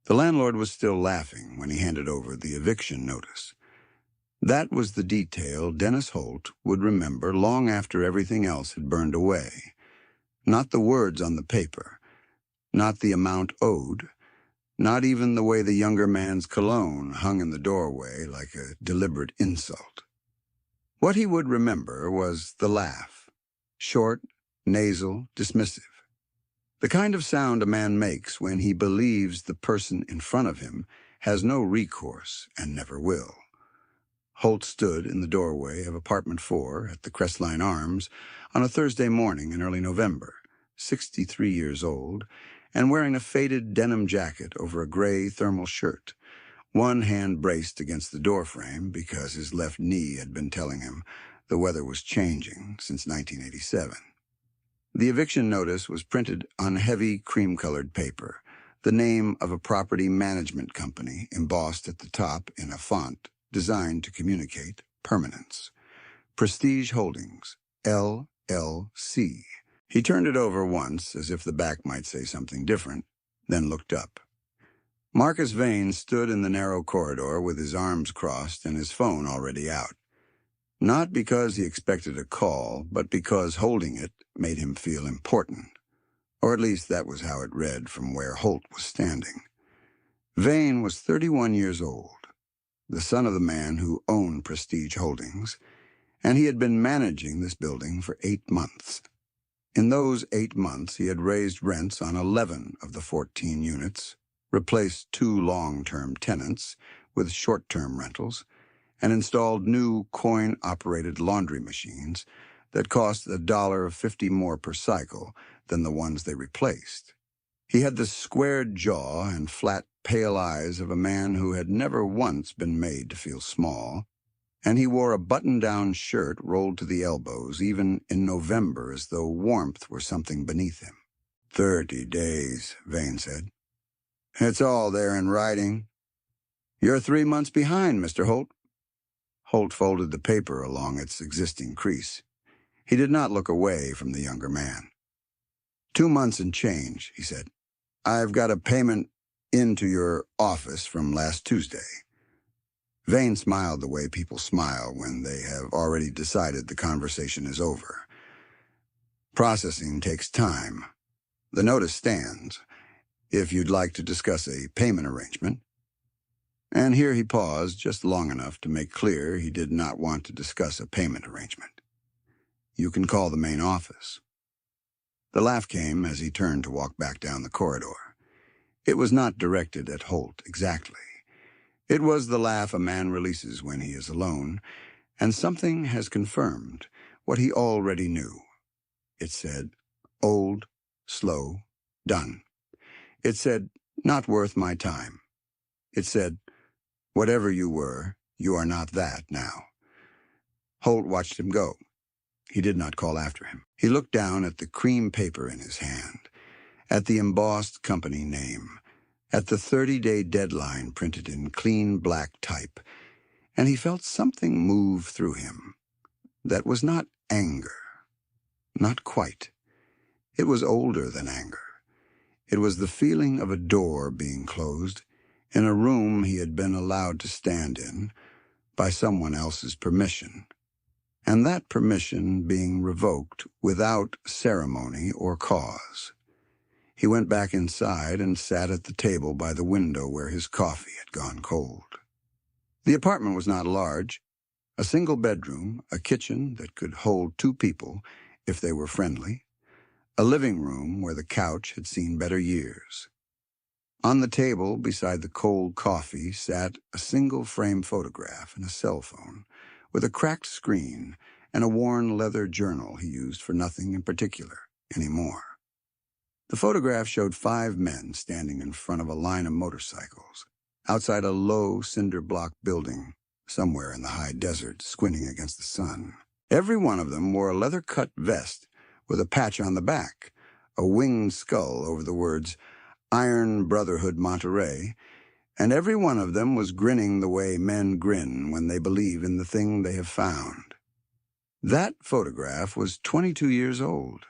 The landlord was still laughing when he handed over the eviction notice. That was the detail Dennis Holt would remember long after everything else had burned away. Not the words on the paper, not the amount owed, not even the way the younger man's cologne hung in the doorway like a deliberate insult. What he would remember was the laugh, short, nasal, dismissive. The kind of sound a man makes when he believes the person in front of him has no recourse and never will. Holt stood in the doorway of apartment 4 at the Crestline Arms on a Thursday morning in early November, 63 years old, and wearing a faded denim jacket over a gray thermal shirt, one hand braced against the doorframe because his left knee had been telling him the weather was changing since 1987. The eviction notice was printed on heavy cream-colored paper, the name of a property management company embossed at the top in a font designed to communicate permanence. Prestige Holdings, LLC. He turned it over once, as if the back might say something different, then looked up. Marcus Vane stood in the narrow corridor with his arms crossed and his phone already out. Not because he expected a call, but because holding it made him feel important. Or at least that was how it read from where Holt was standing. Vane was 31 years old, the son of the man who owned Prestige Holdings, and he had been managing this building for 8 months. In those 8 months, he had raised rents on 11 of the 14 units, replaced 2 long-term tenants with short-term rentals, and installed new coin-operated laundry machines that cost $1.50 more per cycle than the ones they replaced. He had the squared jaw and flat, pale eyes of a man who had never once been made to feel small, and he wore a button-down shirt rolled to the elbows, even in November, as though warmth were something beneath him. 30 days, Vane said. It's all there in writing. You're 3 months behind, Mr. Holt. Holt folded the paper along its existing crease. He did not look away from the younger man. 2 months and change, he said. I've got a payment into your office from last Tuesday. Vane smiled the way people smile when they have already decided the conversation is over. Processing takes time. The notice stands, if you'd like to discuss a payment arrangement. And here he paused just long enough to make clear he did not want to discuss a payment arrangement. You can call the main office. The laugh came as he turned to walk back down the corridor. It was not directed at Holt exactly. It was the laugh a man releases when he is alone, and something has confirmed what he already knew. It said, old, slow, done. It said, not worth my time. It said, whatever you were, you are not that now. Holt watched him go. He did not call after him. He looked down at the cream paper in his hand, at the embossed company name, at the 30-day deadline printed in clean black type, and he felt something move through him. That was not anger. Not quite. It was older than anger. It was the feeling of a door being closed in a room he had been allowed to stand in by someone else's permission, and that permission being revoked without ceremony or cause. He went back inside and sat at the table by the window where his coffee had gone cold. The apartment was not large. A single bedroom, a kitchen that could hold 2 people if they were friendly, a living room where the couch had seen better years. On the table beside the cold coffee sat a single-frame photograph and a cell phone, with a cracked screen and a worn leather journal he used for nothing in particular anymore. The photograph showed 5 men standing in front of a line of motorcycles, outside a low cinder-block building somewhere in the high desert, squinting against the sun. Every one of them wore a leather-cut vest with a patch on the back, a winged skull over the words Iron Brotherhood Monterey, and every one of them was grinning the way men grin when they believe in the thing they have found. That photograph was 22 years old.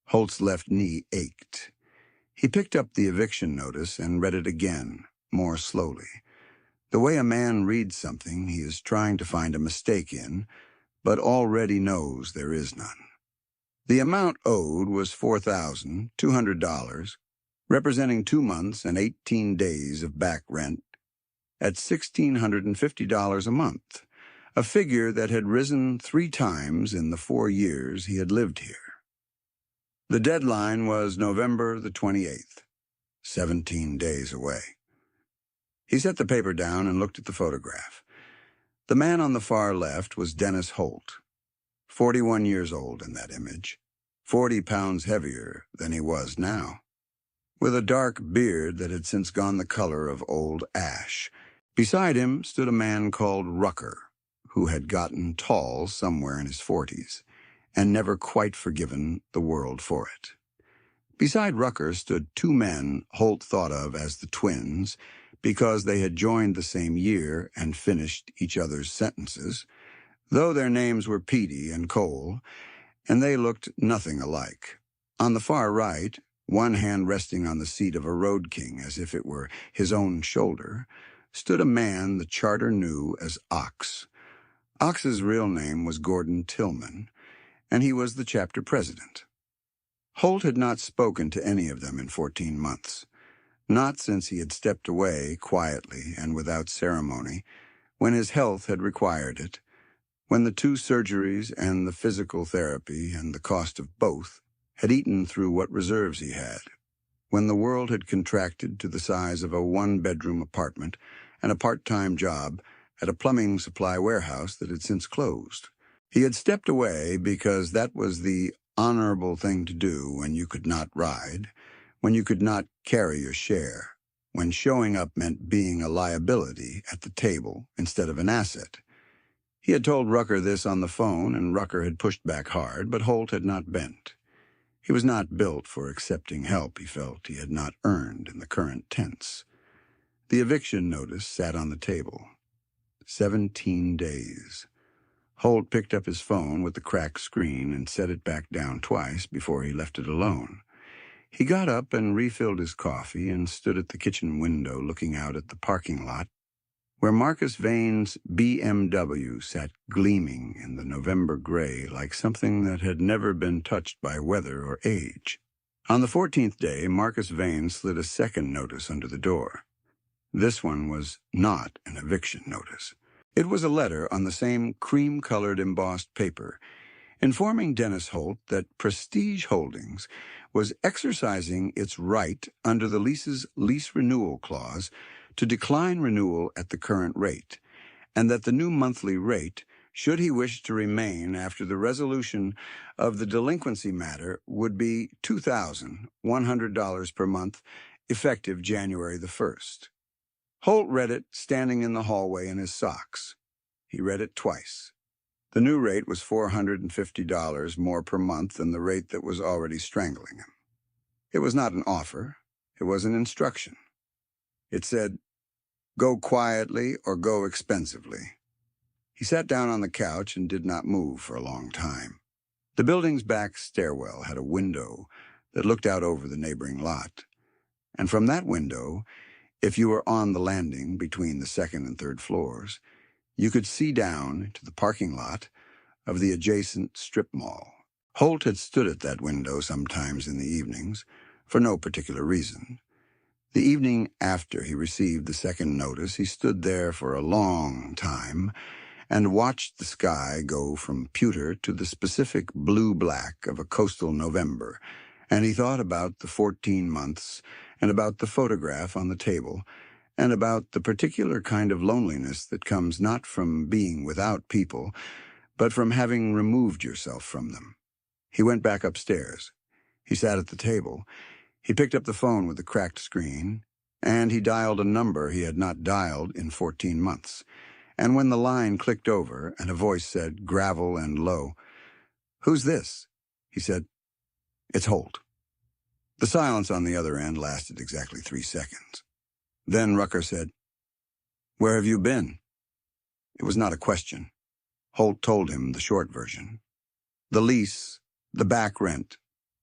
Holt's left knee ached. He picked up the eviction notice and read it again, more slowly. The way a man reads something he is trying to find a mistake in, but already knows there is none. The amount owed was $4,200, representing 2 months and 18 days of back rent at $1,650 a month, a figure that had risen 3 times in the 4 years he had lived here. The deadline was November the 28th, 17 days away. He set the paper down and looked at the photograph. The man on the far left was Dennis Holt, 41 years old in that image, 40 pounds heavier than he was now, with a dark beard that had since gone the color of old ash. Beside him stood a man called Rucker, who had gotten tall somewhere in his 40s and never quite forgiven the world for it. Beside Rucker stood 2 men Holt thought of as the twins because they had joined the same year and finished each other's sentences, though their names were Petey and Cole, and they looked nothing alike. On the far right, one hand resting on the seat of a road king as if it were his own shoulder, stood a man the charter knew as Ox. Ox's real name was Gordon Tillman, and he was the chapter president. Holt had not spoken to any of them in 14 months, not since he had stepped away quietly and without ceremony when his health had required it, when the 2 surgeries and the physical therapy and the cost of both had eaten through what reserves he had, when the world had contracted to the size of a 1-bedroom apartment and a part-time job at a plumbing supply warehouse that had since closed. He had stepped away because that was the honorable thing to do when you could not ride, when you could not carry your share, when showing up meant being a liability at the table instead of an asset. He had told Rucker this on the phone, and Rucker had pushed back hard, but Holt had not bent. He was not built for accepting help he felt he had not earned in the current tense. The eviction notice sat on the table. 17 days. Holt picked up his phone with the cracked screen and set it back down twice before he left it alone. He got up and refilled his coffee and stood at the kitchen window looking out at the parking lot where Marcus Vane's BMW sat gleaming in the November gray like something that had never been touched by weather or age. On the 14th day, Marcus Vane slid a second notice under the door. This one was not an eviction notice. It was a letter on the same cream-colored embossed paper, informing Dennis Holt that Prestige Holdings was exercising its right under the lease's lease renewal clause to decline renewal at the current rate, and that the new monthly rate, should he wish to remain after the resolution of the delinquency matter, would be $2,100 per month, effective January the 1st. Holt read it standing in the hallway in his socks. He read it twice. The new rate was $450 more per month than the rate that was already strangling him. It was not an offer. It was an instruction. It said, "Go quietly or go expensively." He sat down on the couch and did not move for a long time. The building's back stairwell had a window that looked out over the neighboring lot, and from that window, if you were on the landing between the 2nd and 3rd floors, you could see down to the parking lot of the adjacent strip mall. Holt had stood at that window sometimes in the evenings, for no particular reason. The evening after he received the second notice, he stood there for a long time and watched the sky go from pewter to the specific blue-black of a coastal November, and he thought about the 14 months and about the photograph on the table and about the particular kind of loneliness that comes not from being without people, but from having removed yourself from them. He went back upstairs. He sat at the table. He picked up the phone with the cracked screen, and he dialed a number he had not dialed in 14 months. And when the line clicked over and a voice said, gravel and low, "Who's this?" he said, "It's Holt." The silence on the other end lasted exactly 3 seconds. Then Rucker said, "Where have you been?" It was not a question. Holt told him the short version. The lease, the back rent,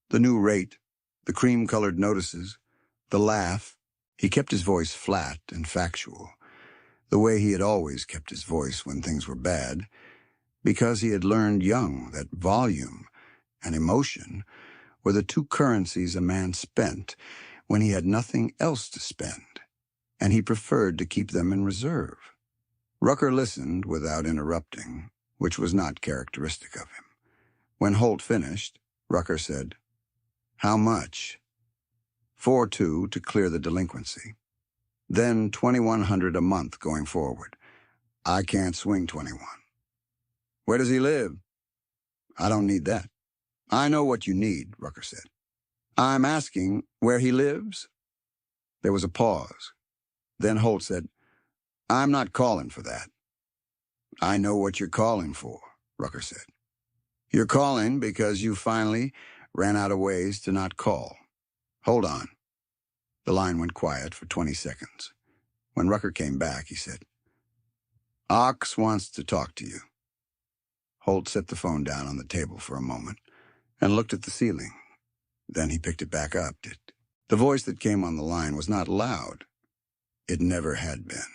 the new rate, the cream-colored notices, the laugh. He kept his voice flat and factual, the way he had always kept his voice when things were bad, because he had learned young that volume and emotion were the two currencies a man spent when he had nothing else to spend, and he preferred to keep them in reserve. Rucker listened without interrupting, which was not characteristic of him. When Holt finished, Rucker said, "How much?" 4-2 to clear the delinquency. Then 2,100 a month going forward. I can't swing 21. Where does he live? I don't need that. I know what you need, Rucker said. I'm asking where he lives? There was a pause. Then Holt said, I'm not calling for that. I know what you're calling for, Rucker said. You're calling because you finally ran out of ways to not call. Hold on. The line went quiet for 20 seconds. When Rucker came back, he said, Ox wants to talk to you. Holt set the phone down on the table for a moment and looked at the ceiling. Then he picked it back up. The voice that came on the line was not loud. It never had been.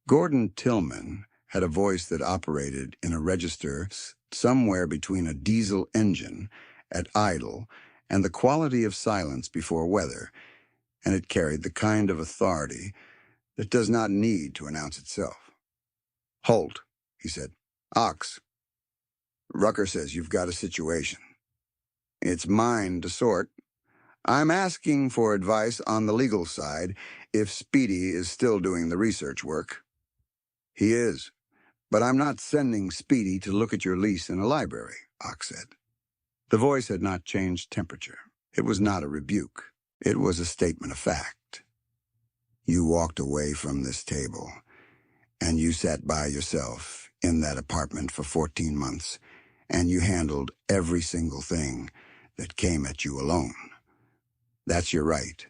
Gordon Tillman had a voice that operated in a register somewhere between a diesel engine at idle and the quality of silence before weather, and it carried the kind of authority that does not need to announce itself. Holt, he said. Ox. Rucker says you've got a situation. It's mine to sort. I'm asking for advice on the legal side if Speedy is still doing the research work. He is, but I'm not sending Speedy to look at your lease in a library, Ox said. The voice had not changed temperature. It was not a rebuke. It was a statement of fact. You walked away from this table, and you sat by yourself in that apartment for 14 months, and you handled every single thing that came at you alone. That's your right.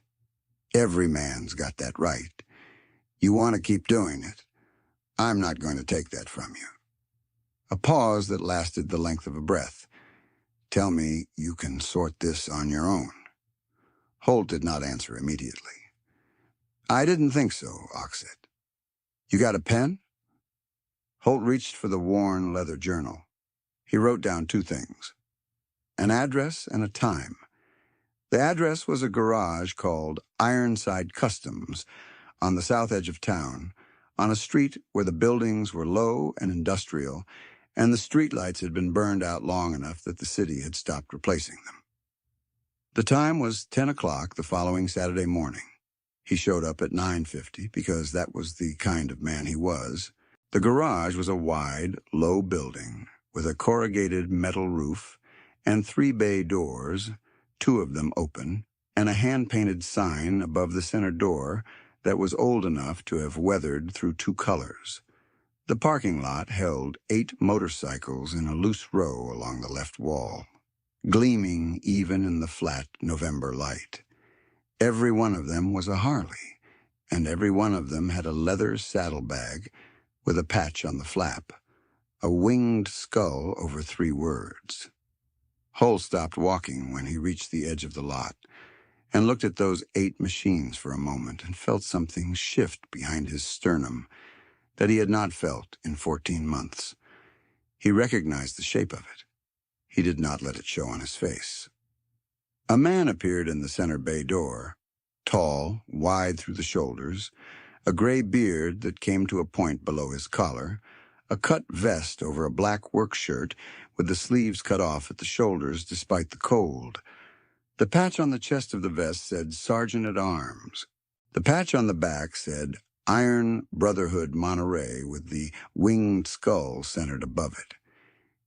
Every man's got that right. You want to keep doing it. I'm not going to take that from you. A pause that lasted the length of a breath. Tell me you can sort this on your own. Holt did not answer immediately. I didn't think so, Ox said. You got a pen? Holt reached for the worn leather journal. He wrote down two things, an address and a time. The address was a garage called Ironside Customs on the south edge of town, on a street where the buildings were low and industrial, and the streetlights had been burned out long enough that the city had stopped replacing them. The time was 10 o'clock the following Saturday morning. He showed up at 9:50 because that was the kind of man he was. The garage was a wide, low building with a corrugated metal roof and 3 bay doors, 2 of them open, and a hand-painted sign above the center door that was old enough to have weathered through 2 colors. The parking lot held 8 motorcycles in a loose row along the left wall, gleaming even in the flat November light. Every one of them was a Harley, and every one of them had a leather saddlebag with a patch on the flap, a winged skull over 3 words. Hull stopped walking when he reached the edge of the lot and looked at those 8 machines for a moment and felt something shift behind his sternum that he had not felt in 14 months. He recognized the shape of it. He did not let it show on his face. A man appeared in the center bay door, tall, wide through the shoulders, a gray beard that came to a point below his collar, a cut vest over a black work shirt with the sleeves cut off at the shoulders despite the cold. The patch on the chest of the vest said Sergeant at Arms. The patch on the back said Iron Brotherhood Monterey with the winged skull centered above it.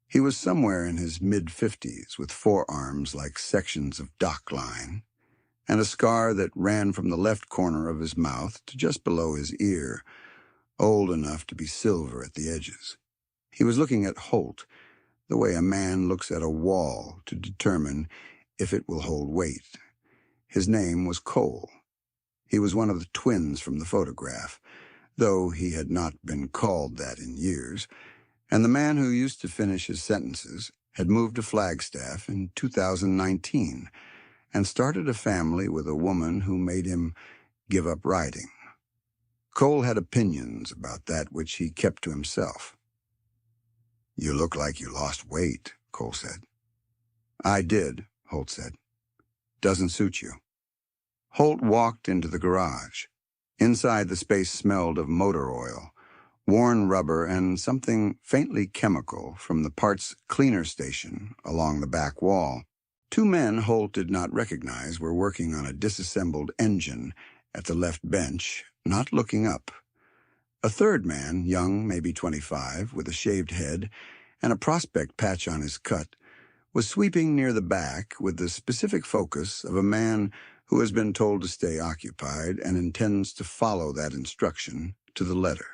He was somewhere in his mid-50s with forearms like sections of dock line and a scar that ran from the left corner of his mouth to just below his ear, old enough to be silver at the edges. He was looking at Holt the way a man looks at a wall to determine if it will hold weight. His name was Cole. He was one of the twins from the photograph, though he had not been called that in years, and the man who used to finish his sentences had moved to Flagstaff in 2019 and started a family with a woman who made him give up writing. Cole had opinions about that which he kept to himself. "You look like you lost weight," Cole said. "I did," Holt said. "Doesn't suit you." Holt walked into the garage. Inside, the space smelled of motor oil, worn rubber, and something faintly chemical from the parts cleaner station along the back wall. Two men Holt did not recognize were working on a disassembled engine at the left bench, not looking up. A third man, young, maybe 25, with a shaved head and a prospect patch on his cut, was sweeping near the back with the specific focus of a man who has been told to stay occupied and intends to follow that instruction to the letter.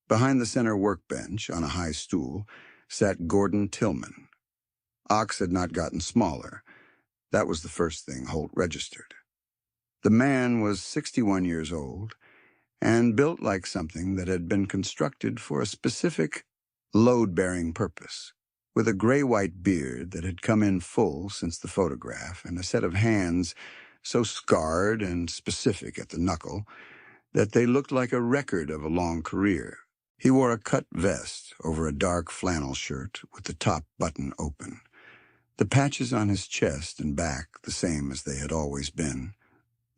Behind the center workbench, on a high stool, sat Gordon Tillman. Ox had not gotten smaller. That was the first thing Holt registered. The man was 61 years old and built like something that had been constructed for a specific load-bearing purpose, with a gray-white beard that had come in full since the photograph and a set of hands so scarred and specific at the knuckle that they looked like a record of a long career. He wore a cut vest over a dark flannel shirt with the top button open. The patches on his chest and back the same as they had always been.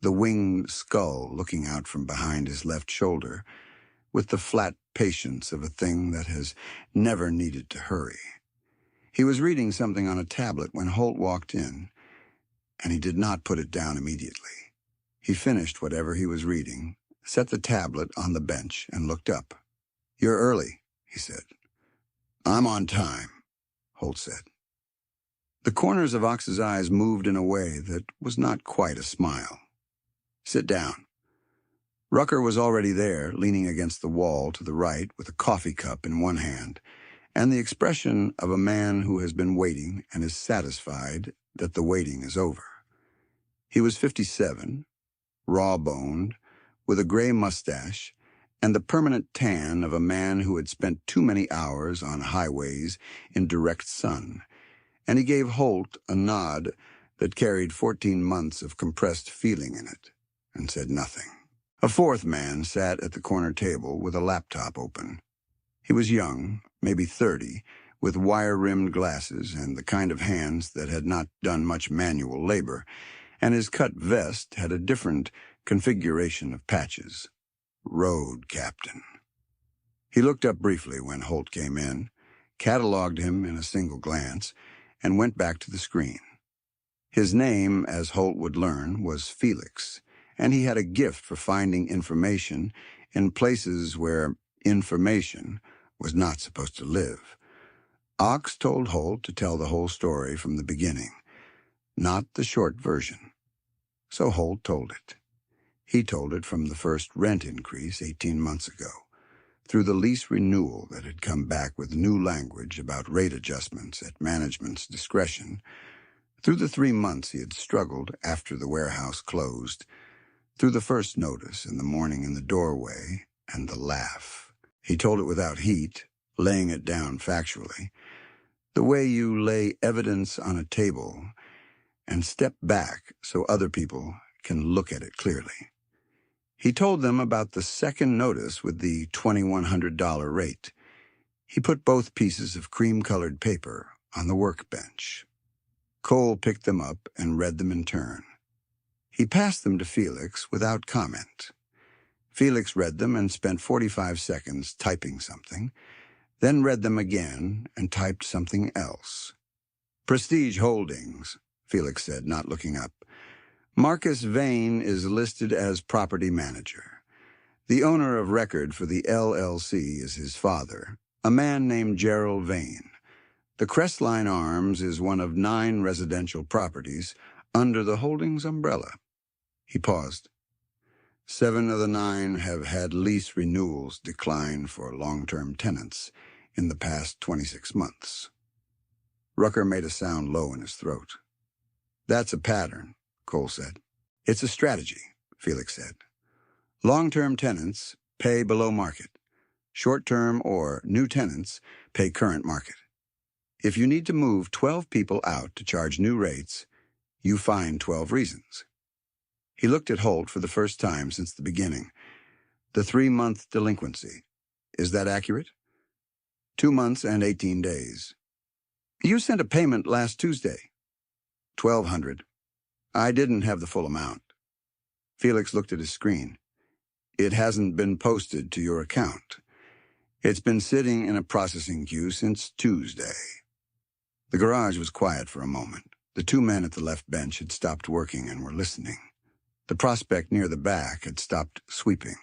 The winged skull looking out from behind his left shoulder, with the flat patience of a thing that has never needed to hurry. He was reading something on a tablet when Holt walked in, and he did not put it down immediately. He finished whatever he was reading, set the tablet on the bench, and looked up. "You're early," he said. "I'm on time," Holt said. The corners of Ox's eyes moved in a way that was not quite a smile. "Sit down." Rucker was already there, leaning against the wall to the right with a coffee cup in one hand, and the expression of a man who has been waiting and is satisfied that the waiting is over. He was 57, raw-boned, with a gray mustache, and the permanent tan of a man who had spent too many hours on highways in direct sun, and he gave Holt a nod that carried 14 months of compressed feeling in it, and said nothing. A fourth man sat at the corner table with a laptop open. He was young, maybe 30, with wire-rimmed glasses and the kind of hands that had not done much manual labor, and his cut vest had a different configuration of patches. Road Captain. He looked up briefly when Holt came in, cataloged him in a single glance, and went back to the screen. His name, as Holt would learn, was Felix, and he had a gift for finding information in places where information was not supposed to live. Ox told Holt to tell the whole story from the beginning, not the short version. So Holt told it. He told it from the first rent increase 18 months ago, through the lease renewal that had come back with new language about rate adjustments at management's discretion, through the 3 months he had struggled after the warehouse closed, through the first notice in the morning in the doorway, and the laugh. He told it without heat, laying it down factually, the way you lay evidence on a table and step back so other people can look at it clearly. He told them about the second notice with the $2,100 rate. He put both pieces of cream-colored paper on the workbench. Cole picked them up and read them in turn. He passed them to Felix without comment. Felix read them and spent 45 seconds typing something, then read them again and typed something else. "Prestige Holdings," Felix said, not looking up. "Marcus Vane is listed as property manager. The owner of record for the LLC is his father, a man named Gerald Vane. The Crestline Arms is one of 9 residential properties under the Holdings umbrella." He paused. 7 of the 9 have had lease renewals decline for long-term tenants in the past 26 months. Rucker made a sound low in his throat. "That's a pattern," Cole said. "It's a strategy," Felix said. "Long-term tenants pay below market. Short-term or new tenants pay current market. If you need to move 12 people out to charge new rates, You find 12 reasons. He looked at Holt for the first time since the beginning. The 3-month delinquency. Is that accurate? 2 months and 18 days. You sent a payment last Tuesday. 1,200. I didn't have the full amount. Felix looked at his screen. It hasn't been posted to your account. It's been sitting in a processing queue since Tuesday. The garage was quiet for a moment. The 2 men at the left bench had stopped working and were listening. The prospect near the back had stopped sweeping.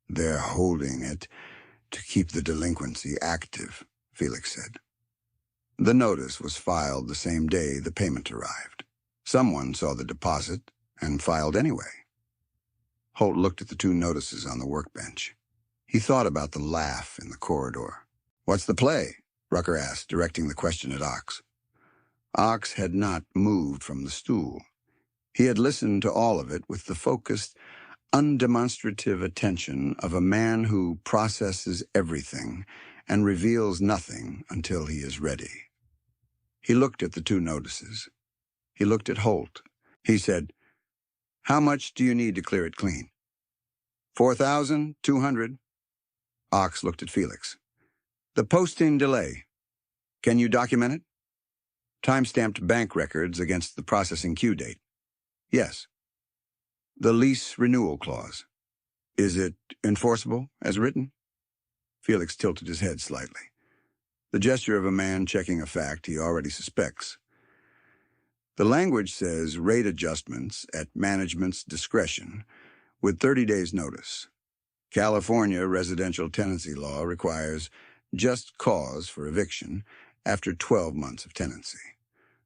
They're holding it to keep the delinquency active, Felix said. The notice was filed the same day the payment arrived. Someone saw the deposit and filed anyway. Holt looked at the 2 notices on the workbench. He thought about the laugh in the corridor. What's the play? Rucker asked, directing the question at Ox. Ox had not moved from the stool. He had listened to all of it with the focused, undemonstrative attention of a man who processes everything and reveals nothing until he is ready. He looked at the 2 notices. He looked at Holt. He said, "How much do you need to clear it clean?" 4,200. Ox looked at Felix. The posting delay. Can you document it? Time-stamped bank records against the processing queue date. Yes. The lease renewal clause. Is it enforceable as written? Felix tilted his head slightly. The gesture of a man checking a fact he already suspects. The language says rate adjustments at management's discretion with 30 days' notice. California residential tenancy law requires just cause for eviction after 12 months of tenancy.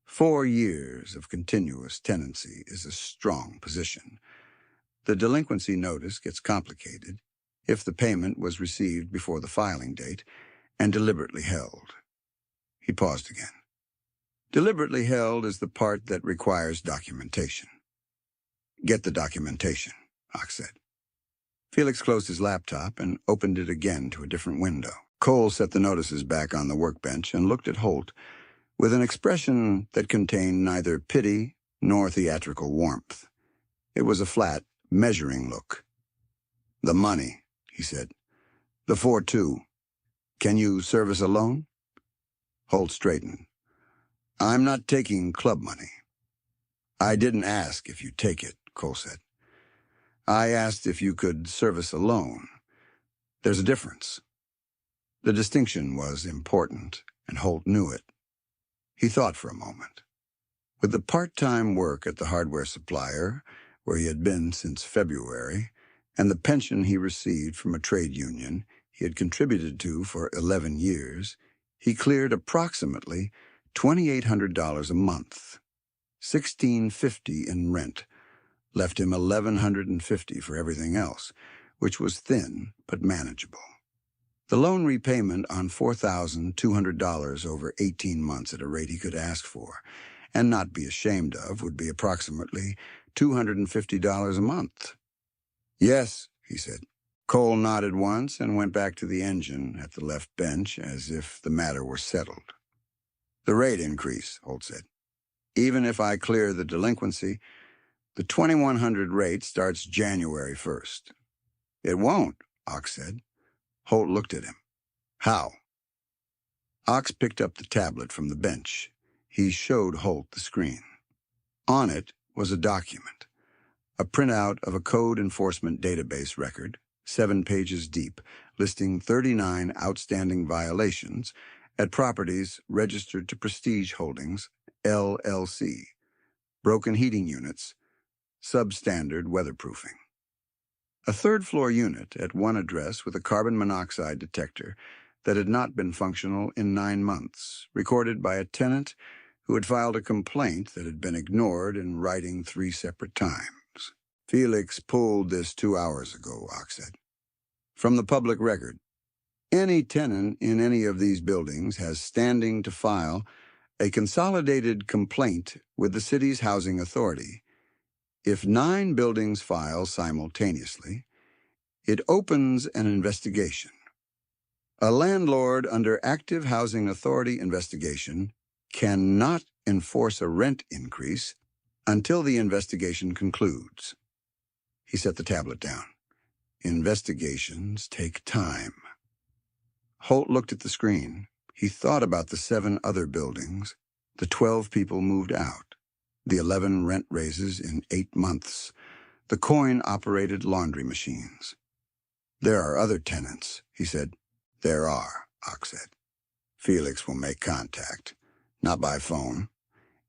4 years of continuous tenancy is a strong position. The delinquency notice gets complicated if the payment was received before the filing date and deliberately held. He paused again. Deliberately held is the part that requires documentation. Get the documentation, Ox said. Felix closed his laptop and opened it again to a different window. Cole set the notices back on the workbench and looked at Holt with an expression that contained neither pity nor theatrical warmth. It was a flat, measuring look. The money, he said. The 4-2. Can you service a loan? Holt straightened. I'm not taking club money. I didn't ask if you take it, Cole said. I asked if you could service a loan. There's a difference. The distinction was important, and Holt knew it. He thought for a moment. With the part-time work at the hardware supplier, where he had been since February, and the pension he received from a trade union he had contributed to for 11 years, he cleared approximately $2,800 a month. $1,650 in rent left him $1,150 for everything else, which was thin but manageable. The loan repayment on $4,200 over 18 months at a rate he could ask for and not be ashamed of would be approximately $250 a month. Yes, he said. Cole nodded once and went back to the engine at the left bench as if the matter were settled. The rate increase, Holt said. Even if I clear the delinquency, the 2,100 rate starts January 1st. It won't, Ox said. Holt looked at him. How? Ox picked up the tablet from the bench. He showed Holt the screen. On it was a document, a printout of a code enforcement database record, 7 pages deep, listing 39 outstanding violations at properties registered to Prestige Holdings, LLC, broken heating units, substandard weatherproofing. A third-floor unit at one address with a carbon monoxide detector that had not been functional in 9 months, recorded by a tenant who had filed a complaint that had been ignored in writing 3 separate times. Felix pulled this 2 hours ago, Ox said. From the public record. Any tenant in any of these buildings has standing to file a consolidated complaint with the city's housing authority. If 9 buildings file simultaneously, it opens an investigation. A landlord under active housing authority investigation cannot enforce a rent increase Until the investigation concludes. He set the tablet down. Investigations take time. Holt looked at the screen. He thought about the 7 other buildings, the 12 people moved out, the 11 rent raises in 8 months, the coin-operated laundry machines. There are other tenants, he said. There are, Ock said. Felix will make contact. Not by phone.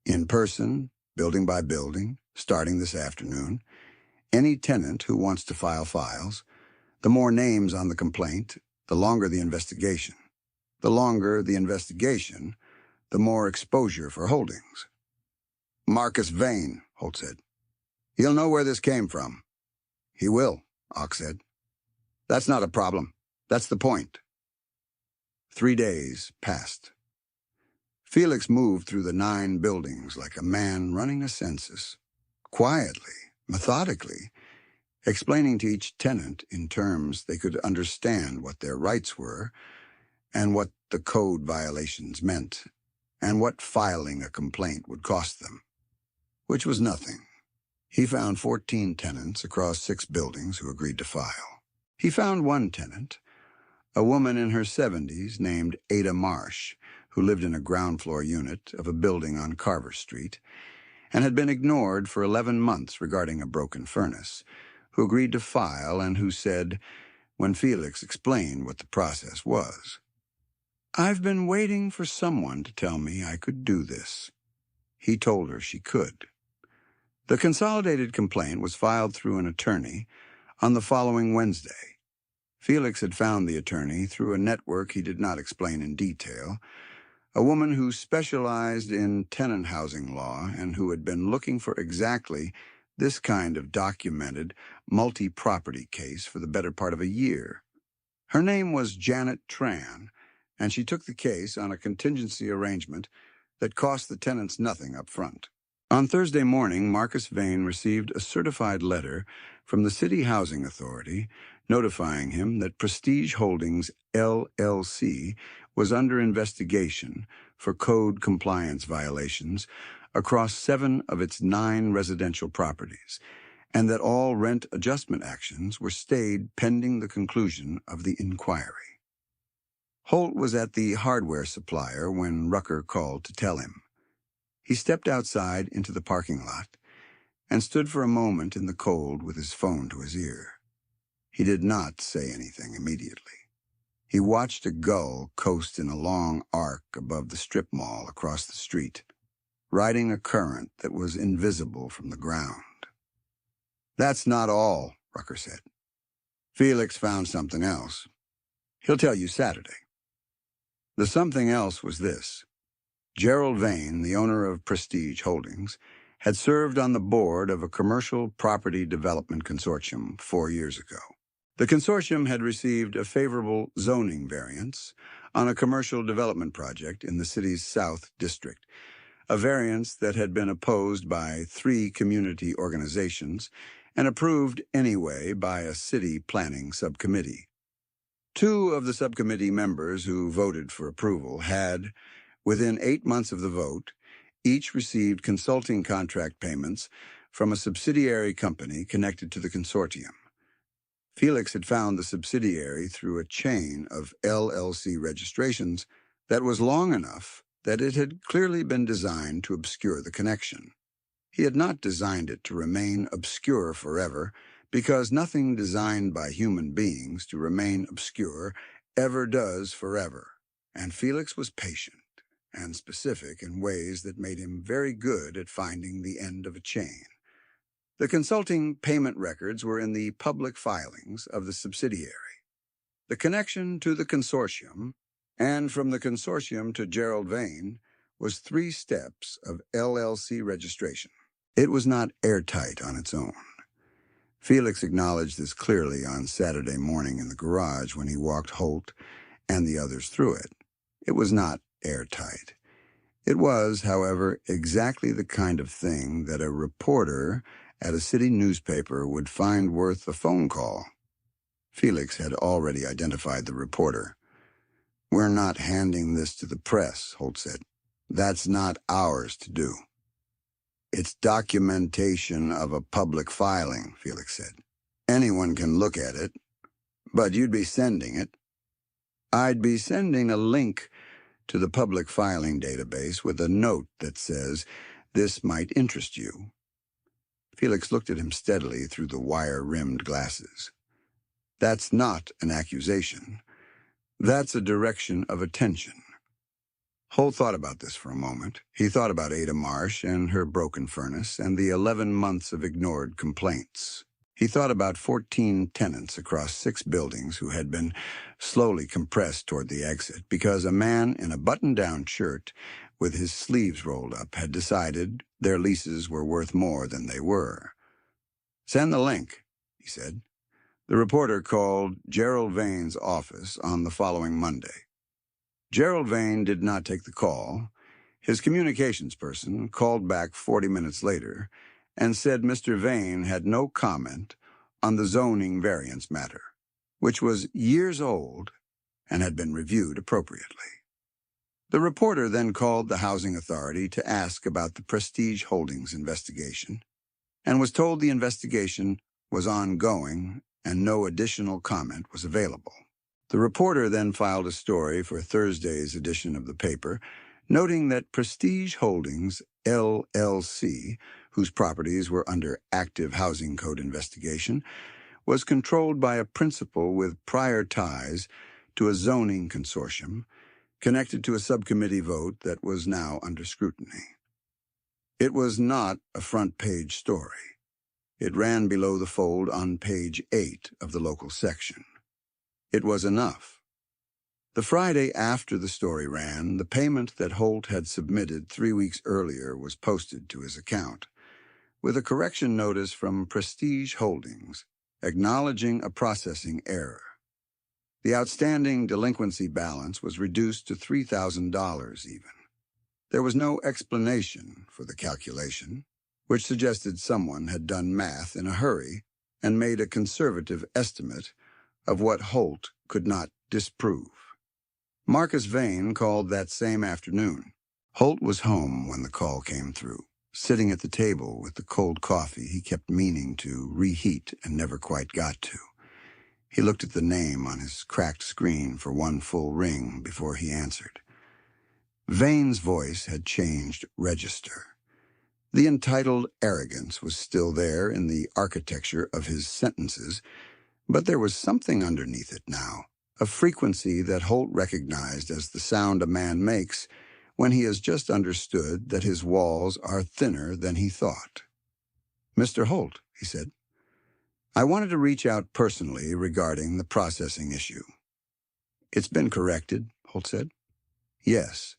In person, building by building, starting this afternoon. Any tenant who wants to file files. The more names on the complaint, the longer the investigation. The longer the investigation, the more exposure for holdings. Marcus Vane, Holt said. He'll know where this came from. He will, Ock said. That's not a problem. That's the point. 3 days passed. Felix moved through the 9 buildings like a man running a census, quietly, methodically, explaining to each tenant in terms they could understand what their rights were and what the code violations meant and what filing a complaint would cost them, which was nothing. He found 14 tenants across 6 buildings who agreed to file. He found one tenant, a woman in her 70s named Ada Marsh, who lived in a ground-floor unit of a building on Carver Street and had been ignored for 11 months regarding a broken furnace, who agreed to file and who said, when Felix explained what the process was, "I've been waiting for someone to tell me I could do this." He told her she could. The consolidated complaint was filed through an attorney on the following Wednesday. Felix had found the attorney through a network he did not explain in detail, a woman who specialized in tenant housing law and who had been looking for exactly this kind of documented multi-property case for the better part of a year. Her name was Janet Tran, and she took the case on a contingency arrangement that cost the tenants nothing up front. On Thursday morning, Marcus Vane received a certified letter from the City Housing Authority notifying him that Prestige Holdings, LLC, was under investigation for code compliance violations across 7 of its 9 residential properties, and that all rent adjustment actions were stayed pending the conclusion of the inquiry. Holt was at the hardware supplier when Rucker called to tell him. He stepped outside into the parking lot and stood for a moment in the cold with his phone to his ear. He did not say anything immediately. He watched a gull coast in a long arc above the strip mall across the street, riding a current that was invisible from the ground. "That's not all," Rucker said. "Felix found something else. He'll tell you Saturday." The something else was this. Gerald Vane, the owner of Prestige Holdings, had served on the board of a commercial property development consortium 4 years ago. The consortium had received a favorable zoning variance on a commercial development project in the city's South District, a variance that had been opposed by 3 community organizations and approved anyway by a city planning subcommittee. 2 of the subcommittee members who voted for approval had, within 8 months of the vote, each received consulting contract payments from a subsidiary company connected to the consortium. Felix had found the subsidiary through a chain of LLC registrations that was long enough that it had clearly been designed to obscure the connection. He had not designed it to remain obscure forever, because nothing designed by human beings to remain obscure ever does forever, and Felix was patient and specific in ways that made him very good at finding the end of a chain. The consulting payment records were in the public filings of the subsidiary. The connection to the consortium, and from the consortium to Gerald Vane, was 3 steps of LLC registration. It was not airtight on its own. Felix acknowledged this clearly on Saturday morning in the garage when he walked Holt and the others through it. It was not airtight. It was, however, exactly the kind of thing that a reporter at a city newspaper would find worth a phone call. Felix had already identified the reporter. "We're not handing this to the press," Holt said. "That's not ours to do." It's documentation of a public filing, Felix said. Anyone can look at it, but you'd be sending it. I'd be sending a link to the public filing database with a note that says, "This might interest you." Felix looked at him steadily through the wire-rimmed glasses. That's not an accusation. That's a direction of attention. Holt thought about this for a moment. He thought about Ada Marsh and her broken furnace and the 11 months of ignored complaints. He thought about 14 tenants across 6 buildings who had been slowly compressed toward the exit because a man in a button-down shirt with his sleeves rolled up had decided their leases were worth more than they were. "Send the link," he said. The reporter called Gerald Vane's office on the following Monday. Gerald Vane did not take the call. His communications person called back 40 minutes later and said Mr. Vane had no comment on the zoning variance matter, which was years old and had been reviewed appropriately. The reporter then called the Housing Authority to ask about the Prestige Holdings investigation and was told the investigation was ongoing and no additional comment was available. The reporter then filed a story for Thursday's edition of the paper, noting that Prestige Holdings, LLC, whose properties were under active housing code investigation, was controlled by a principal with prior ties to a zoning consortium connected to a subcommittee vote that was now under scrutiny. It was not a front-page story. It ran below the fold on page 8 of the local section. It was enough. The Friday after the story ran, the payment that Holt had submitted 3 weeks earlier was posted to his account, with a correction notice from Prestige Holdings acknowledging a processing error. The outstanding delinquency balance was reduced to $3,000 even. There was no explanation for the calculation, which suggested someone had done math in a hurry and made a conservative estimate of what Holt could not disprove. Marcus Vane called that same afternoon. Holt was home when the call came through, sitting at the table with the cold coffee he kept meaning to reheat and never quite got to. He looked at the name on his cracked screen for one full ring before he answered. Vane's voice had changed register. The entitled arrogance was still there in the architecture of his sentences, but there was something underneath it now, a frequency that Holt recognized as the sound a man makes when he has just understood that his walls are thinner than he thought. "Mr. Holt," he said, "I wanted to reach out personally regarding the processing issue." "It's been corrected," Holt said. "Yes.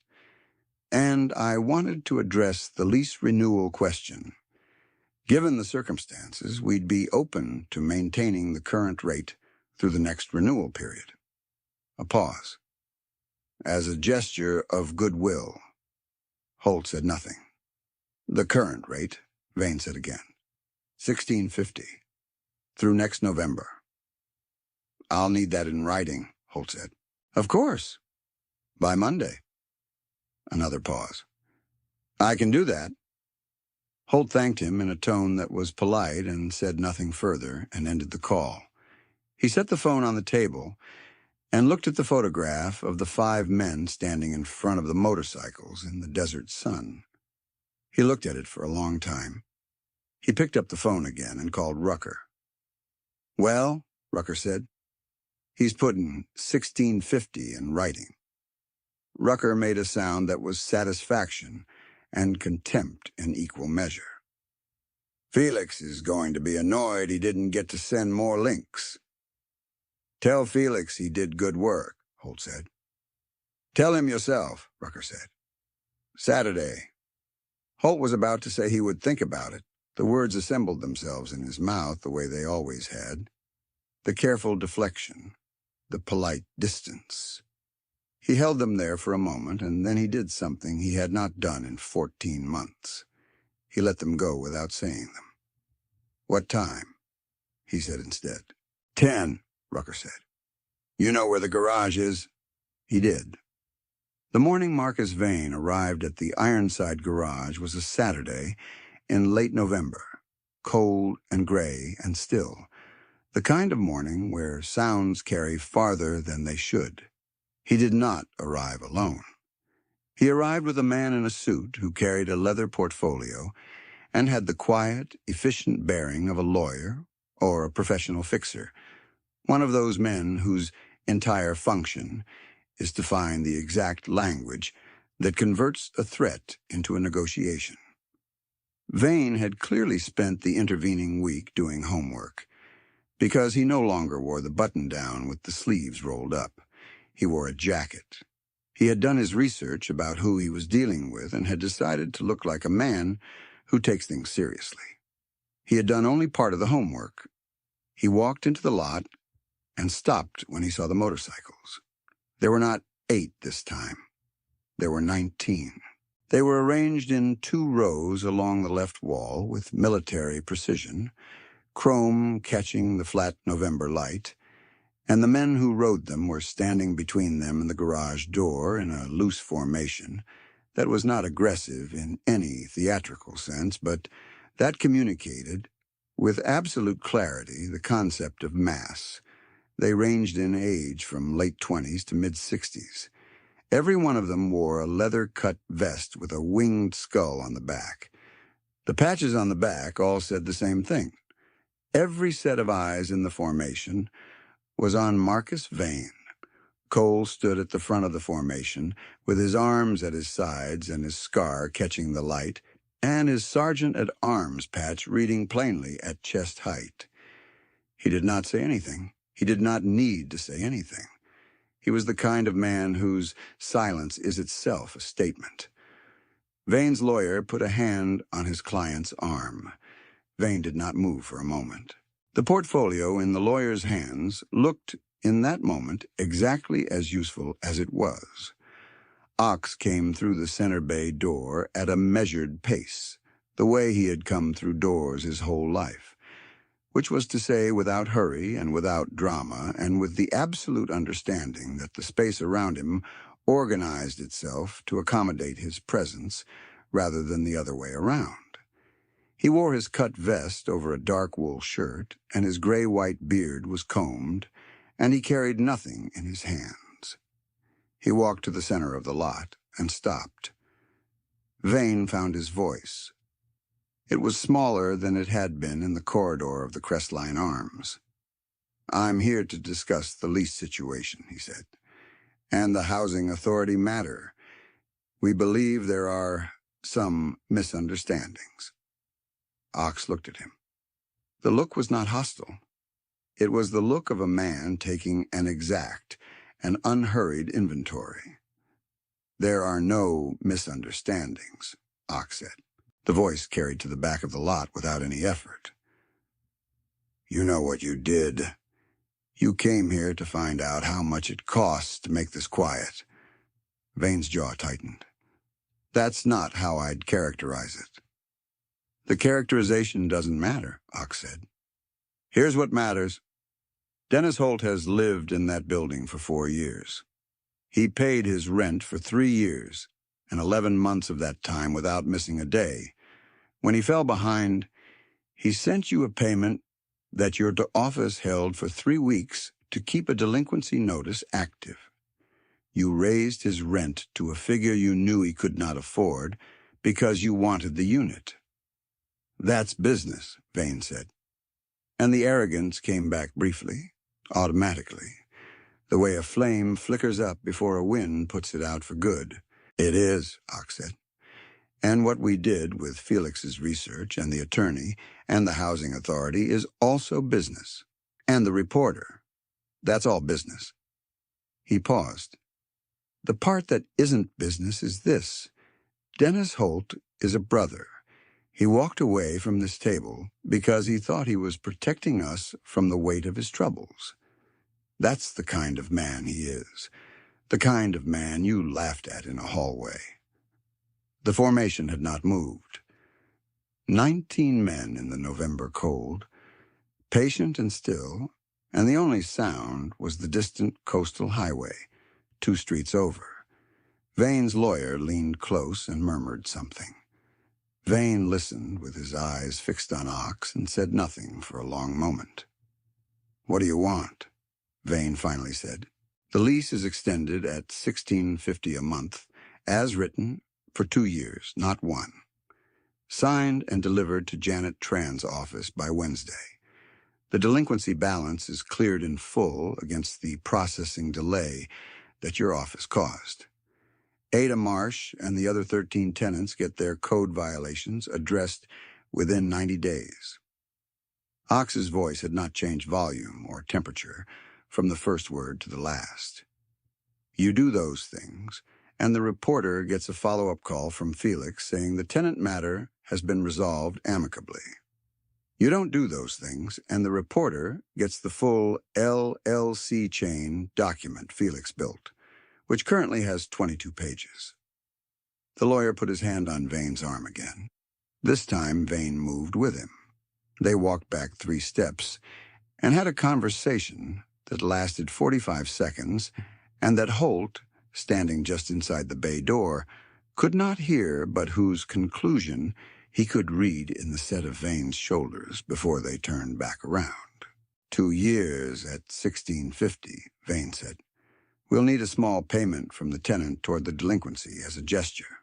And I wanted to address the lease renewal question. Given the circumstances, we'd be open to maintaining the current rate through the next renewal period." A pause. "As a gesture of goodwill." Holt said nothing. "The current rate," Vane said again. $16.50. Through next November. "I'll need that in writing," Holt said. "Of course. By Monday." Another pause. "I can do that." Holt thanked him in a tone that was polite and said nothing further and ended the call. He set the phone on the table and looked at the photograph of the 5 men standing in front of the motorcycles in the desert sun. He looked at it for a long time. He picked up the phone again and called Rucker. "Well," Rucker said, "he's putting 1650 in writing." Rucker made a sound that was satisfaction and contempt in equal measure. "Felix is going to be annoyed he didn't get to send more links." "Tell Felix he did good work," Holt said. "Tell him yourself," Rucker said. "Saturday." Holt was about to say he would think about it. The words assembled themselves in his mouth the way they always had. The careful deflection, the polite distance. He held them there for a moment, and then he did something he had not done in 14 months. He let them go without saying them. "What time?" he said instead. 10, Rucker said. "You know where the garage is?" He did. The morning Marcus Vane arrived at the Ironside garage was a Saturday, in late November, cold and gray and still, the kind of morning where sounds carry farther than they should. He did not arrive alone. He arrived with a man in a suit who carried a leather portfolio and had the quiet, efficient bearing of a lawyer or a professional fixer, one of those men whose entire function is to find the exact language that converts a threat into a negotiation. Vane had clearly spent the intervening week doing homework, because he no longer wore the button-down with the sleeves rolled up. He wore a jacket. He had done his research about who he was dealing with and had decided to look like a man who takes things seriously. He had done only part of the homework. He walked into the lot and stopped when he saw the motorcycles. There were not 8 this time. There were 19. They were arranged in 2 rows along the left wall with military precision, chrome catching the flat November light, and the men who rode them were standing between them and the garage door in a loose formation that was not aggressive in any theatrical sense, but that communicated, with absolute clarity, the concept of mass. They ranged in age from late 20s to mid-60s. Every one of them wore a leather-cut vest with a winged skull on the back. The patches on the back all said the same thing. Every set of eyes in the formation was on Marcus Vane. Cole stood at the front of the formation, with his arms at his sides and his scar catching the light, and his sergeant-at-arms patch reading plainly at chest height. He did not say anything. He did not need to say anything. He was the kind of man whose silence is itself a statement. Vane's lawyer put a hand on his client's arm. Vane did not move for a moment. The portfolio in the lawyer's hands looked, in that moment, exactly as useful as it was. Ox came through the center bay door at a measured pace, the way he had come through doors his whole life, which was to say without hurry and without drama, and with the absolute understanding that the space around him organized itself to accommodate his presence rather than the other way around. He wore his cut vest over a dark wool shirt, and his gray-white beard was combed, and he carried nothing in his hands. He walked to the center of the lot and stopped. Vane found his voice. It was smaller than it had been in the corridor of the Crestline Arms. "I'm here to discuss the lease situation," he said, "and the housing authority matter. We believe there are some misunderstandings." Ox looked at him. The look was not hostile. It was the look of a man taking an exact and unhurried inventory. "There are no misunderstandings," Ox said. The voice carried to the back of the lot without any effort. "You know what you did. You came here to find out how much it costs to make this quiet." Vane's jaw tightened. "That's not how I'd characterize it." "The characterization doesn't matter," Ox said. "Here's what matters. Dennis Holt has lived in that building for 4 years. He paid his rent for 3 years, and 11 months of that time without missing a day. When he fell behind, he sent you a payment that your office held for 3 weeks to keep a delinquency notice active. You raised his rent to a figure you knew he could not afford because you wanted the unit." "That's business," Vane said. And the arrogance came back briefly, automatically, the way a flame flickers up before a wind puts it out for good. "It is," Ox said. "And what we did with Felix's research and the attorney and the housing authority is also business. And the reporter. That's all business." He paused. "The part that isn't business is this. Dennis Holt is a brother. He walked away from this table because he thought he was protecting us from the weight of his troubles. That's the kind of man he is, the kind of man you laughed at in a hallway." The formation had not moved. 19 men in the November cold, patient and still, and the only sound was the distant coastal highway, 2 streets over. Vane's lawyer leaned close and murmured something. Vane listened with his eyes fixed on Ox and said nothing for a long moment. "What do you want?" Vane finally said. "The lease is extended at $16.50 a month, as written, for 2 years, not 1. Signed and delivered to Janet Tran's office by Wednesday. The delinquency balance is cleared in full against the processing delay that your office caused. Ada Marsh and the other 13 tenants get their code violations addressed within 90 days. Ox's voice had not changed volume or temperature from the first word to the last. "You do those things, and the reporter gets a follow-up call from Felix saying the tenant matter has been resolved amicably. You don't do those things, and the reporter gets the full LLC chain document Felix built, which currently has 22 pages. The lawyer put his hand on Vane's arm again. This time, Vane moved with him. They walked back 3 steps and had a conversation that lasted 45 seconds and that Holt, standing just inside the bay door, could not hear but whose conclusion he could read in the set of Vane's shoulders before they turned back around. 2 years at $16.50, Vane said. "We'll need a small payment from the tenant toward the delinquency as a gesture."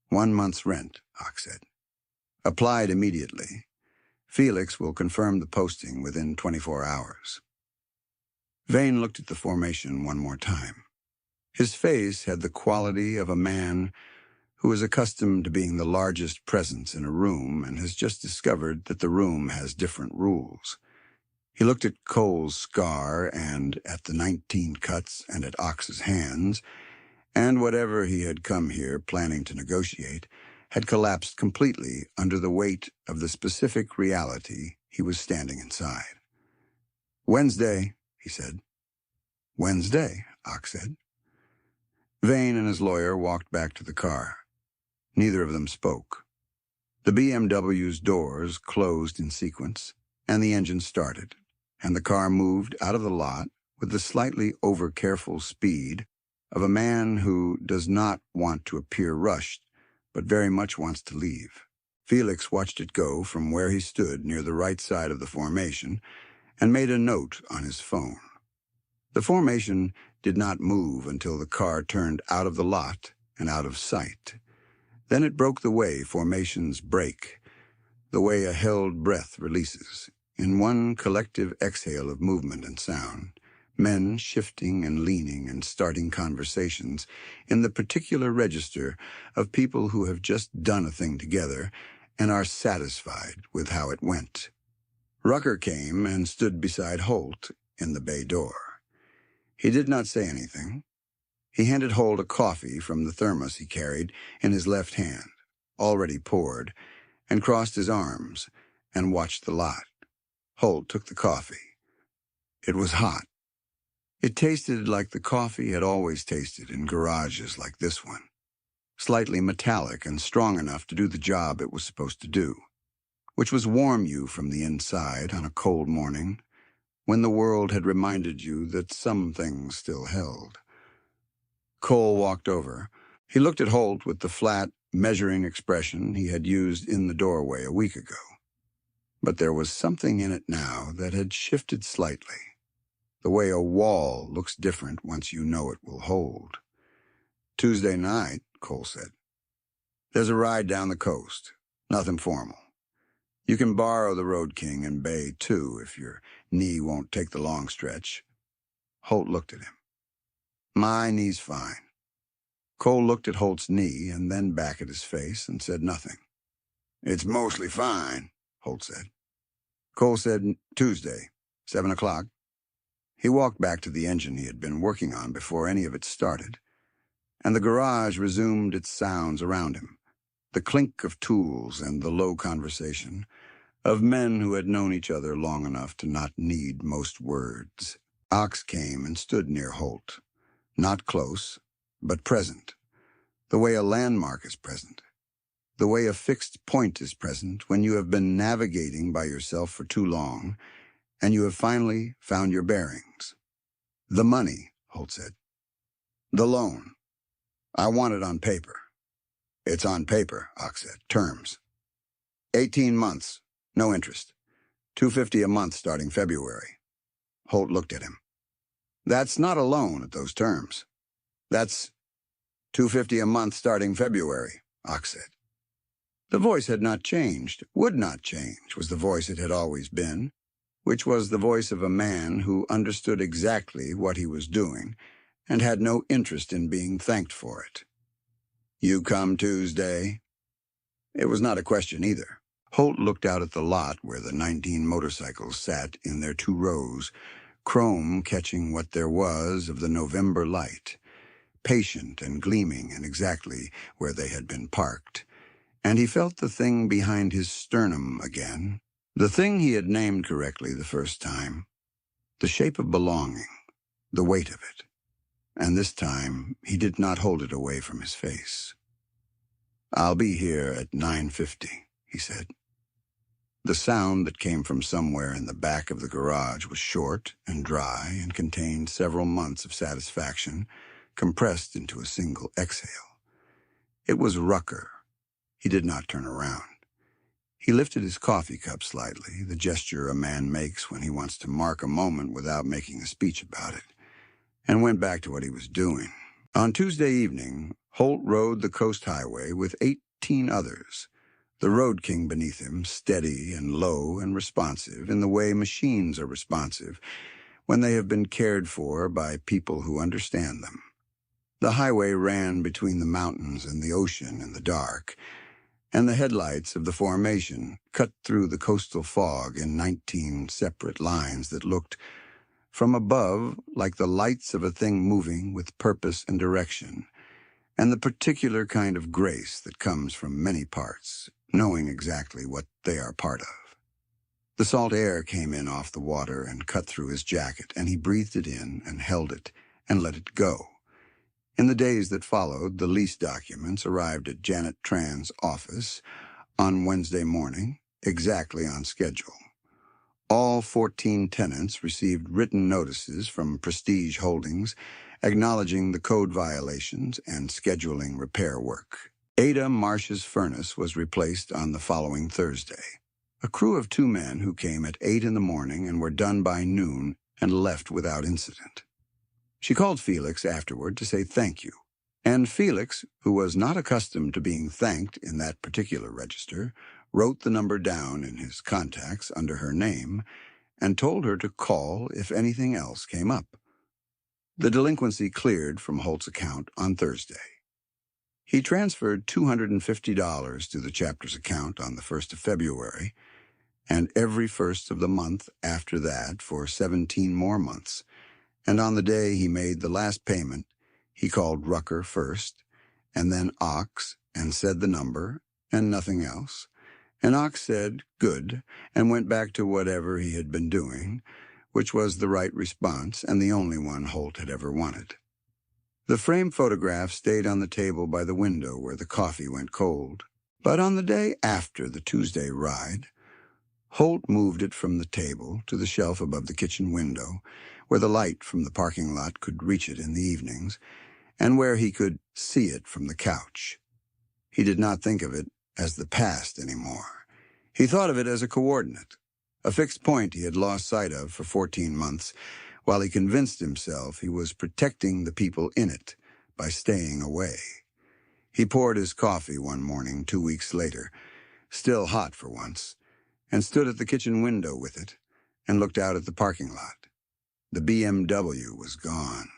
1 month's rent, Ox said. "Applied immediately. Felix will confirm the posting within 24 hours. Vane looked at the formation one more time. His face had the quality of a man who is accustomed to being the largest presence in a room and has just discovered that the room has different rules. He looked at Cole's scar and at the 19 cuts and at Ox's hands, and whatever he had come here planning to negotiate had collapsed completely under the weight of the specific reality he was standing inside. "Wednesday," he said. "Wednesday," Ox said. Vane and his lawyer walked back to the car. Neither of them spoke. The BMW's doors closed in sequence, and the engine started, and the car moved out of the lot with the slightly over-careful speed of a man who does not want to appear rushed, but very much wants to leave. Felix watched it go from where he stood near the right side of the formation and made a note on his phone. The formation did not move until the car turned out of the lot and out of sight. Then it broke the way formations break, the way a held breath releases, in one collective exhale of movement and sound, men shifting and leaning and starting conversations in the particular register of people who have just done a thing together and are satisfied with how it went. Rucker came and stood beside Holt in the bay door. He did not say anything. He handed Holt a coffee from the thermos he carried in his left hand, already poured, and crossed his arms and watched the lot. Holt took the coffee. It was hot. It tasted like the coffee had always tasted in garages like this one, slightly metallic and strong enough to do the job it was supposed to do, which was warm you from the inside on a cold morning when the world had reminded you that some things still held. Cole walked over. He looked at Holt with the flat, measuring expression he had used in the doorway a week ago. But there was something in it now that had shifted slightly, the way a wall looks different once you know it will hold. "Tuesday night," Cole said. "There's a ride down the coast. Nothing formal. You can borrow the Road King and Bay, too, if your knee won't take the long stretch." Holt looked at him. "My knee's fine." Cole looked at Holt's knee and then back at his face and said nothing. "It's mostly fine," Holt said. Cole said, "Tuesday, 7 o'clock. He walked back to the engine he had been working on before any of it started, and the garage resumed its sounds around him, the clink of tools and the low conversation of men who had known each other long enough to not need most words. Ox came and stood near Holt, not close, but present, the way a landmark is present, the way a fixed point is present when you have been navigating by yourself for too long and you have finally found your bearings. "The money," Holt said. "The loan. I want it on paper." It's on paper, Ox said. Terms. 18 months. No interest. $250 a month starting February. Holt looked at him. That's not a loan at those terms. That's $250 a month starting February, Ox said. The voice had not changed, would not change, was the voice it had always been, which was the voice of a man who understood exactly what he was doing and had no interest in being thanked for it. You come Tuesday? It was not a question either. Holt looked out at the lot where the 19 motorcycles sat in their 2 rows, chrome catching what there was of the November light, patient and gleaming and exactly where they had been parked, and he felt the thing behind his sternum again, the thing he had named correctly the first time, the shape of belonging, the weight of it, and this time he did not hold it away from his face. I'll be here at 9:50, he said. The sound that came from somewhere in the back of the garage was short and dry and contained several months of satisfaction compressed into a single exhale. It was Rucker. He did not turn around. He lifted his coffee cup slightly, the gesture a man makes when he wants to mark a moment without making a speech about it, and went back to what he was doing. On Tuesday evening, Holt rode the coast highway with 18 others, the road king beneath him, steady and low and responsive in the way machines are responsive when they have been cared for by people who understand them. The highway ran between the mountains and the ocean in the dark, and the headlights of the formation cut through the coastal fog in 19 separate lines that looked, from above, like the lights of a thing moving with purpose and direction, and the particular kind of grace that comes from many parts, knowing exactly what they are part of. The salt air came in off the water and cut through his jacket, and he breathed it in and held it and let it go. In the days that followed, the lease documents arrived at Janet Tran's office on Wednesday morning, exactly on schedule. All 14 tenants received written notices from Prestige Holdings acknowledging the code violations and scheduling repair work. Ada Marsh's furnace was replaced on the following Thursday. A crew of 2 men who came at 8 in the morning and were done by noon and left without incident. She called Felix afterward to say thank you, and Felix, who was not accustomed to being thanked in that particular register, wrote the number down in his contacts under her name and told her to call if anything else came up. The delinquency cleared from Holt's account on Thursday. He transferred $250 to the chapter's account on the 1st of February, and every 1st of the month after that for 17 more months, and on the day he made the last payment, he called Rucker first, and then Ox, and said the number, and nothing else. And Ox said, good, and went back to whatever he had been doing, which was the right response and the only one Holt had ever wanted. The framed photograph stayed on the table by the window where the coffee went cold. But on the day after the Tuesday ride, Holt moved it from the table to the shelf above the kitchen window, where the light from the parking lot could reach it in the evenings, and where he could see it from the couch. He did not think of it as the past anymore. He thought of it as a coordinate, a fixed point he had lost sight of for 14 months, while he convinced himself he was protecting the people in it by staying away. He poured his coffee one morning 2 weeks later, still hot for once, and stood at the kitchen window with it and looked out at the parking lot. The BMW was gone.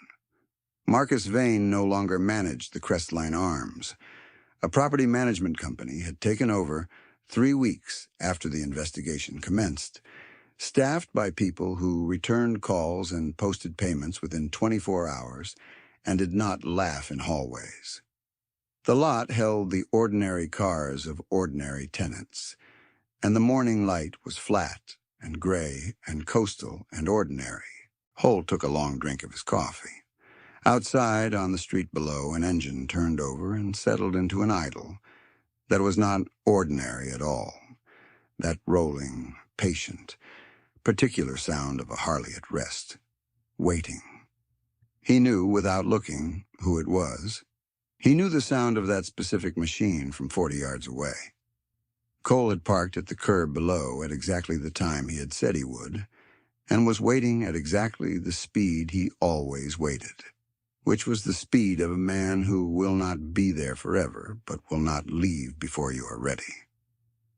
Marcus Vane no longer managed the Crestline Arms. A property management company had taken over 3 weeks after the investigation commenced, staffed by people who returned calls and posted payments within 24 hours and did not laugh in hallways. The lot held the ordinary cars of ordinary tenants, and the morning light was flat and gray and coastal and ordinary. Holt took a long drink of his coffee. Outside, on the street below, an engine turned over and settled into an idle that was not ordinary at all, that rolling, patient, particular sound of a Harley at rest, waiting. He knew, without looking, who it was. He knew the sound of that specific machine from 40 yards away. Cole had parked at the curb below at exactly the time he had said he would, and was waiting at exactly the speed he always waited, which was the speed of a man who will not be there forever, but will not leave before you are ready.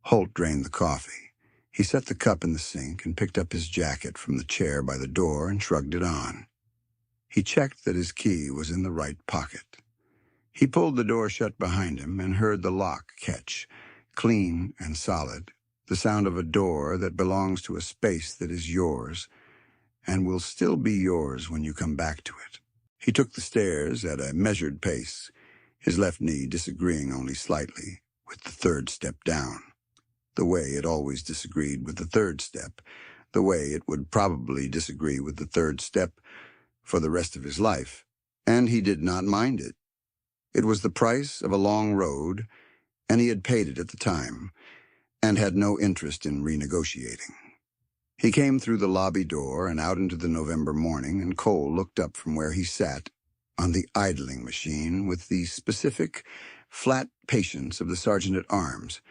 Holt drained the coffee. He set the cup in the sink and picked up his jacket from the chair by the door and shrugged it on. He checked that his key was in the right pocket. He pulled the door shut behind him and heard the lock catch, clean and solid, the sound of a door that belongs to a space that is yours and will still be yours when you come back to it. He took the stairs at a measured pace, his left knee disagreeing only slightly with the third step down, the way it always disagreed with the third step, the way it would probably disagree with the third step for the rest of his life, and he did not mind it. It was the price of a long road, and he had paid it at the time, and had no interest in renegotiating. He came through the lobby door and out into the November morning, and Cole looked up from where he sat on the idling machine with the specific, flat patience of the sergeant-at-arms,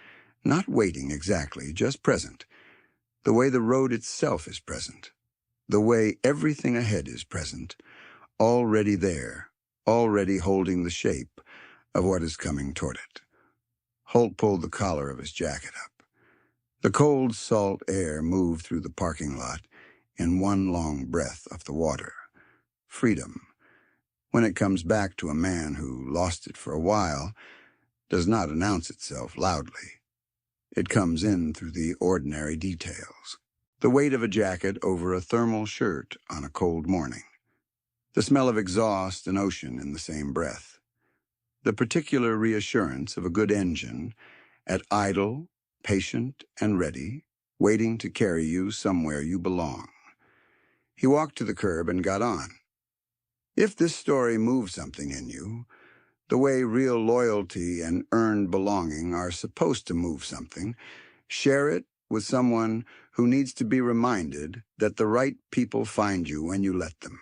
not waiting exactly, just present, the way the road itself is present, the way everything ahead is present, already there, already holding the shape of what is coming toward it. Holt pulled the collar of his jacket up. The cold, salt air moved through the parking lot in one long breath of the water. Freedom, when it comes back to a man who lost it for a while, does not announce itself loudly. It comes in through the ordinary details. The weight of a jacket over a thermal shirt on a cold morning. The smell of exhaust and ocean in the same breath. The particular reassurance of a good engine at idle, patient and ready, waiting to carry you somewhere you belong. He walked to the curb and got on. If this story moved something in you, the way real loyalty and earned belonging are supposed to move something, share it with someone who needs to be reminded that the right people find you when you let them.